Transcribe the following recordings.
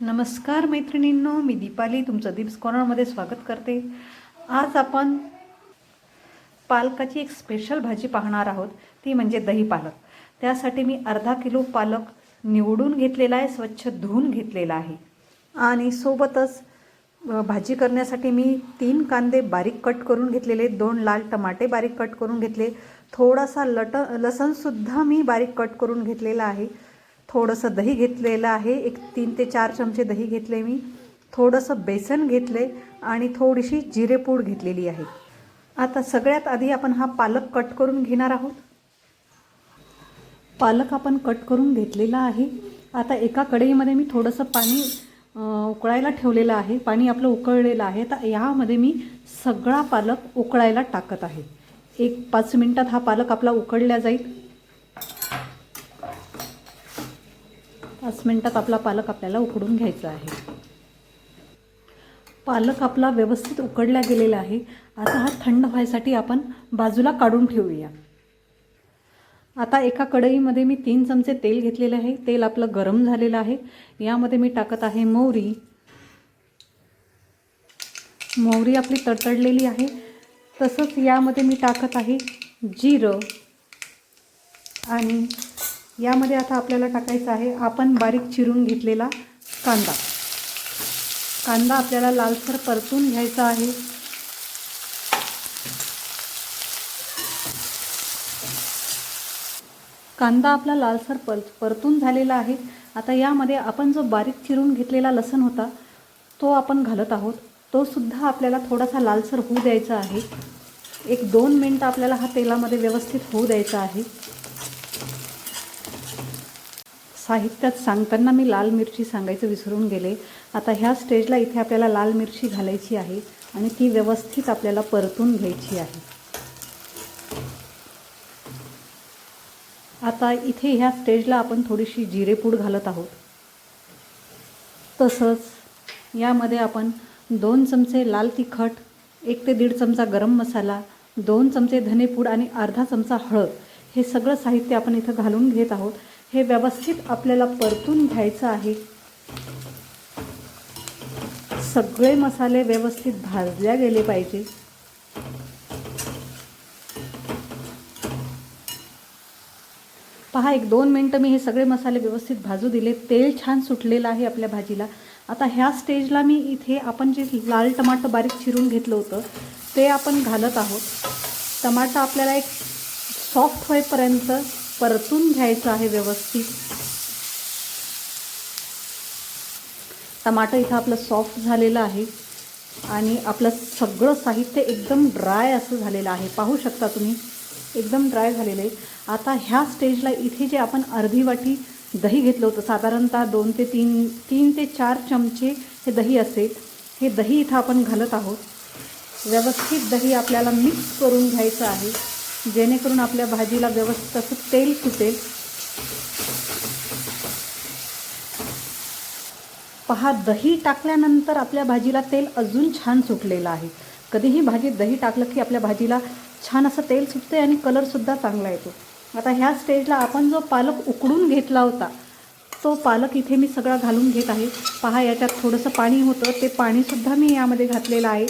नमस्कार मैत्रिणींनो, मी दीपाली तुमचं दीप्स कॉर्नरमध्ये स्वागत करते। आज आपण पालकाची एक स्पेशल भाजी पाहणार आहोत, ती म्हणजे दही पालक। त्यासाठी मी अर्धा किलो पालक निवडून घेतलेला आहे, स्वच्छ धुवून घेतलेला आहे। आणि सोबतच भाजी करण्यासाठी मी 3 कांदे बारीक कट करून घेतलेले, 2 लाल टमाटे बारीक कट करून घेतले, थोडासा लसणसुद्धा मी बारीक कट करून घेतलेला आहे। थोडंसं दही घेतलेलं आहे, एक 3 ते 4 चमचे दही घेतले मी, थोडंसं बेसन घेतले आणि थोडीशी जिरेपूड घेतलेली आहे। आता सगळ्यात आधी आपण हा पालक कट करून घेणार आहोत। पालक आपण कट करून घेतलेला आहे। आता एका कढईमध्ये मी थोडंसं पाणी उकळायला ठेवलेलं आहे। पाणी आपलं उकळलेलं आहे। तर यामध्ये मी सगळा पालक उकळायला टाकत आहे। 1-5 मिनिटात हा पालक आपला उकळला जाईल। 5 मिनिटात आपला पालक आपल्याला उकडून घ्यायचा आहे। पालक आपला व्यवस्थित उकडला गेलेला आहे। आता हा थंड व्हायसाठी आपण बाजूला काढून ठेवूया। आता एका कढईमध्ये मी 3 चमचे तेल घेतलेले आहे। तेल आपलं गरम झालेलं आहे। यामध्ये मी टाकत आहे मोहरी। मोहरी आपली तडतडलेली आहे। तसंच यामध्ये मी टाकत आहे जिरं आणि यामध्ये आता आपल्याला टाकायचं आहे आपण बारीक चिरून घेतलेला कांदा। कांदा आपल्याला लालसर परतून घ्यायचा आहे। कांदा आपला लालसर परतून झालेला आहे। आता यामध्ये आपण जो बारीक चिरून घेतलेला लसूण होता तो आपण घालत आहोत। तो सुद्धा आपल्याला थोडासा लालसर होऊ द्यायचा आहे। 1-2 मिनिटं आपल्याला हा तेलामध्ये व्यवस्थित होऊ द्यायचा आहे। साहित्यात सांगताना मी लाल मिरची सांगायचं विसरून गेले। आता ह्या स्टेजला इथे आपल्याला लाल मिरची घालायची आहे आणि ती व्यवस्थित आपल्याला परतून घ्यायची आहे। आता इथे ह्या स्टेजला आपण थोडीशी जिरेपूड घालत आहोत। तसंच यामध्ये आपण 2 चमचे लाल तिखट, 1 ते 1.5 चमचा गरम मसाला, 2 चमचे धनेपूड आणि अर्धा चमचा हळद हे सगळं साहित्य आपण इथं घालून घेत आहोत। हे व्यवस्थित आपल्याला परतून घ्यायचं आहे। सगळे मसाले व्यवस्थित भाजले गेले पाहिजे। पहा 1-2 मिनिटं मी हे सगळे मसाले व्यवस्थित भाजू दिले। तेल छान सुटलेलं आहे आपल्या भाजीला। आता ह्या स्टेजला मी इथे आपण जे लाल टमाटर बारीक चिरून घेतलं होतं ते आपण घालत आहोत। टमाटर आपल्याला एक सॉफ्ट होईपर्यंत परतून घ्यायचं आहे व्यवस्थित। टमाटर इथं आपलं सॉफ्ट झालेलं आहे आणि आपलं सगळं साहित्य एकदम ड्राय असं झालेलं आहे। पाहू शकता तुम्ही एकदम ड्राय झालेलं आहे। आता ह्या स्टेजला इथे जे आपण अर्धी वाटी दही घेतलं होतं, साधारणतः 2 ते 3 ते 4 चमचे हे दही असेल, हे दही इथं आपण घालत आहोत। व्यवस्थित दही आपल्याला मिक्स करून घ्यायचं आहे जेणेकरून आपल्या भाजीला व्यवस्थित असं तेल सुटेल। पहा दही टाकल्यानंतर आपल्या भाजीला तेल अजून छान सुटलेलं आहे। कधीही भाजीत दही टाकलं की आपल्या भाजीला छान असं तेल सुटते आणि कलरसुद्धा चांगला येतो। आता ह्या स्टेजला आपण जो पालक उकडून घेतला होता तो पालक इथे मी सगळा घालून घेत आहे। पहा याच्यात थोडंसं पाणी होतं, ते पाणीसुद्धा मी यामध्ये घातलेलं आहे।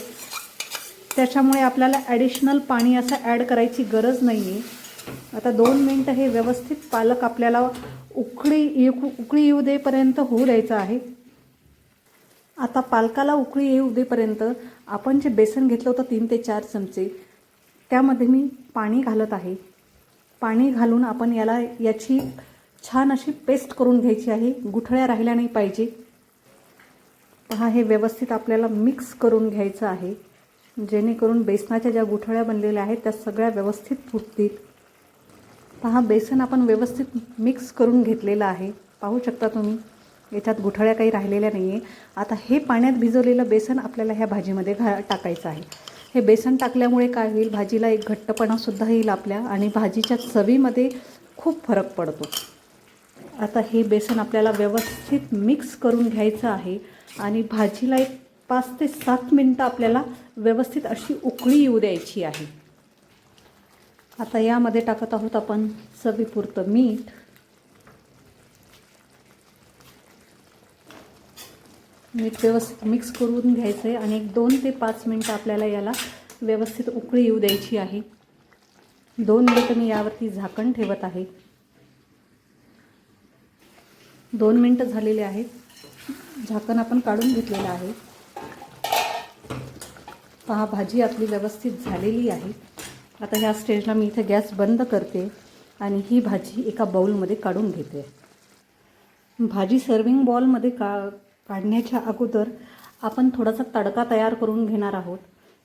त्याच्यामुळे आपल्याला ॲडिशनल पाणी असं ॲड करायची गरज नाही आहे। आता 2 मिनिटं हे व्यवस्थित पालक आपल्याला उकळी येऊ देपर्यंत होऊ द्यायचं आहे। आता पालकाला उकळी येऊ देपर्यंत आपण जे बेसन घेतलं होतं 3 ते 4 चमचे त्यामध्ये मी पाणी घालत आहे। पाणी घालून आपण याची छान अशी पेस्ट करून घ्यायची आहे। गुठळ्या राहिल्या नाही पाहिजे। पहा हे व्यवस्थित आपल्याला मिक्स करून घ्यायचं आहे जेणेकरून बेसनाच्या ज्या गुठळ्या बनलेल्या आहेत त्या सगळ्या व्यवस्थित फुटतील। पहा बेसन आपण व्यवस्थित मिक्स करून घेतलेलं आहे। पाहू शकता तुम्ही याच्यात गुठळ्या काही राहिलेल्या नाही आहे। आता हे पाण्यात भिजवलेलं बेसन आपल्याला ह्या भाजीमध्ये टाकायचं आहे। हे बेसन टाकल्यामुळे काय होईल, भाजीला एक घट्टपणासुद्धा येईल आपल्या आणि भाजीच्या चवीमध्ये खूप फरक पडतो। आता हे बेसन आपल्याला व्यवस्थित मिक्स करून घ्यायचं आहे आणि भाजीला एक 5 ते 7 मिनिटं आपल्याला व्यवस्थित अशी उकळी येऊ द्यायची आहे। आता यामध्ये टाकत आहोत आपण चवीपुरतं मीठ, मीठ व्यवस्थित मिक्स करून घ्यायचं आहे आणि 2 ते 5 मिनटं आपल्याला याला व्यवस्थित उकळी येऊ द्यायची आहे. 2 मिनटं मी यावरती झाकण ठेवत आहे. 2 मिनटं झालेले आहेत. झाकण आपण काढून घेतलेलं आहे. पहा भाजी आपली व्यवस्थित झालेली आहे. आता ह्या स्टेजला मी इथे गॅस बंद करते आणि ही भाजी एका बाउलमध्ये काढून घेते. भाजी सर्विंग बॉलमध्ये काढण्याच्या अगोदर आपण थोडासा तडका तयार करून घेणार आहोत.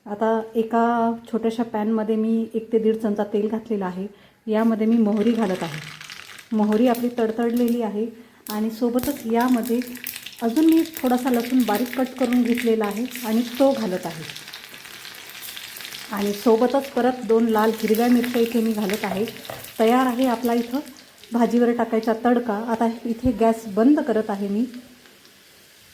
आता एका छोट्याशा पॅनमध्ये मी 1 ते 1.5 चमचा तेल घातलेलं आहे. यामध्ये मी मोहरी घालत आहे. मोहरी आपली तडतडलेली आहे आणि सोबतच यामध्ये अजून मी थोडासा लसूण बारीक कट करून घेतलेला आहे आणि तो घालत आहे. आणि सोबतच परत 2 लाल हिरव्या मिरच्या इथे मी घालत आहे. तयार आहे आपला इथं भाजीवर टाकायचा तडका. आता इथे गॅस बंद करत आहे मी.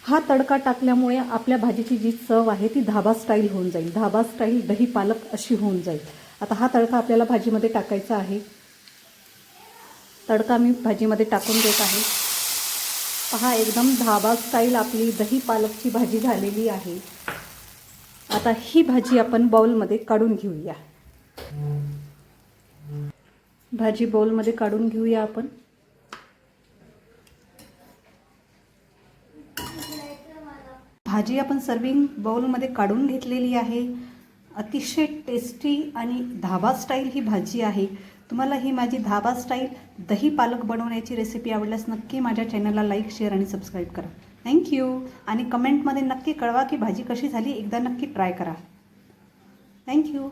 हा तडका टाकल्यामुळे आपल्या भाजीची जी चव आहे ती धाबा स्टाईल होऊन जाईल. धाबा स्टाईल दही पालक अशी होऊन जाईल. आता हा तडका आपल्याला भाजीमध्ये टाकायचा आहे. तडका मी भाजीमध्ये टाकून देत आहे. पहा एकदम धाबा स्टाईल आपली दही पालकची भाजी झालेली आहे. आता ही भाजी आपण बाउलमध्ये काढून घेऊया. भाजी बाउलमध्ये काढून घेऊया आपण. भाजी आपण सर्विंग बाउलमध्ये काढून घेतलेली आहे. अतिशय टेस्टी आणि धाबा स्टाईल ही भाजी आहे. तुम्हाला ही माझी धाबा स्टाईल दही पालक बनवण्याची रेसिपी आवडल्यास नक्की माझ्या चॅनलला लाईक, शेअर आणि सबस्क्राईब करा. थँक्यू. आणि कमेंटमध्ये नक्की कळवा की भाजी कशी झाली. एकदा नक्की ट्राय करा. थँक्यू.